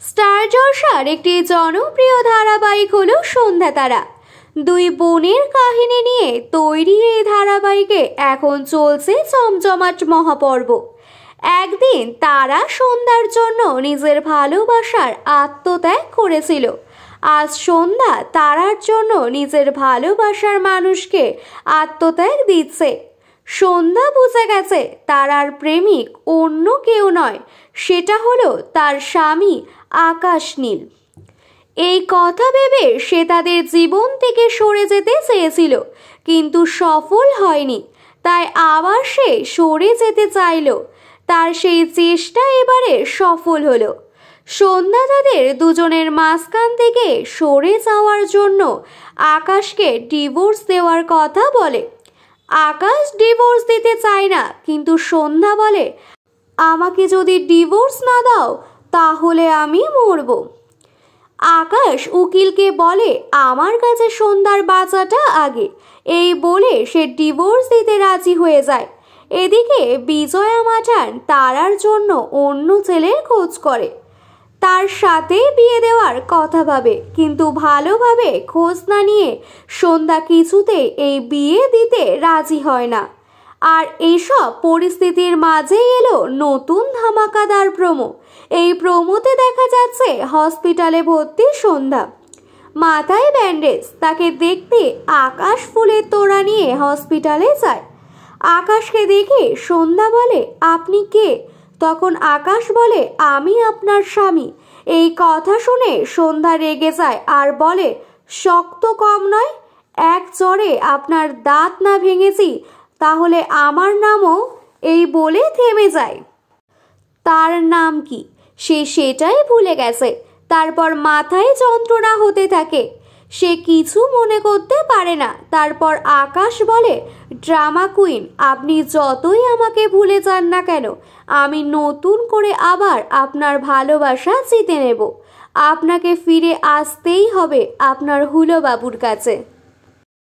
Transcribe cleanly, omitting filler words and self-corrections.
Star জলসার একটি জনপ্রিয় ধারাবাহিক হলো সন্ধ্যা তারা। দুই বোনের কাহিনী নিয়ে তৈরি এই ধারাবাহিকে এখন চলছে জমজমাট মহাপর্ব। একদিন তারা সন্ধ্যার জন্য নিজের ভালোবাসার আত্মত্যাগ করেছিল। আজ সন্ধ্যা তারার জন্য নিজের ভালোবাসার মানুষকে আত্মত্যাগ দিচ্ছে। সন্ধ্যা বুঝে গেছে তারার প্রেমিক অন্য কেউ নয়, সেটা হলো তার স্বামী আকাশ নীল। এই কথা ভেবে সে তাদের জীবন থেকে সরে যেতে চেয়েছিল, কিন্তু সফল হয়নি। তাই আবার সে সরে যেতে চাইল। তার সেই চেষ্টা এবারে সফল হলো। সন্ধ্যা তাদের দুজনের মাঝখান থেকে সরে যাওয়ার জন্য আকাশকে ডিভোর্স দেওয়ার কথা বলে। আকাশ ডিভোর্স দিতে চায় না, কিন্তু সন্ধ্যা বলে, আমাকে যদি ডিভোর্স না দাও তাহলে আমি মরব। আকাশ উকিলকে বলে, আমার কাছে সন্ধ্যার বাচ্চাটা আগে। এই বলে সে ডিভোর্স দিতে রাজি হয়ে যায়। এদিকে বিজয়া মাঠান তারার জন্য অন্য ছেলের খোঁজ করে। তার সাথে বিয়ে দেওয়ার কথা ভাবে, কিন্তু ভালোভাবে খোঁজ না নিয়ে সন্ধ্যা কিছুতে এই বিয়ে দিতে রাজি হয় না। আর এইসব পরিস্থিতির মাঝে এলো নতুন ধামাকাদার প্রোমো। এই প্রোমোতে দেখা যাচ্ছে হসপিটালে ভর্তি সন্ধ্যা, মাথায় ব্যান্ডেজ। তাকে দেখতে আকাশ ফুলের তোড়া নিয়ে হসপিটালে যায়। আকাশকে দেখে সন্ধ্যা বলে, আপনি কে? তখন আকাশ বলে, আমি আপনার স্বামী। এই কথা শুনে সন্ধ্যা রেগে যায় আর বলে, শক্ত কম নয়, এক চড়ে আপনার দাঁত না ভেঙেছি তাহলে আমার নামও। এই বলে থেমে যায়। তার নাম কি সে সেটাই ভুলে গেছে। তারপর মাথায় যন্ত্রণা হতে থাকে, সে কিছু মনে করতে পারে না। তারপর আকাশ বলে, ড্রামা কুইন, আপনি যতই আমাকে ভুলে যান না কেন, আমি নতুন করে আবার আপনার ভালোবাসা জিতে নেব। আপনাকে ফিরে আসতেই হবে আপনার হুলো বাবুর কাছে।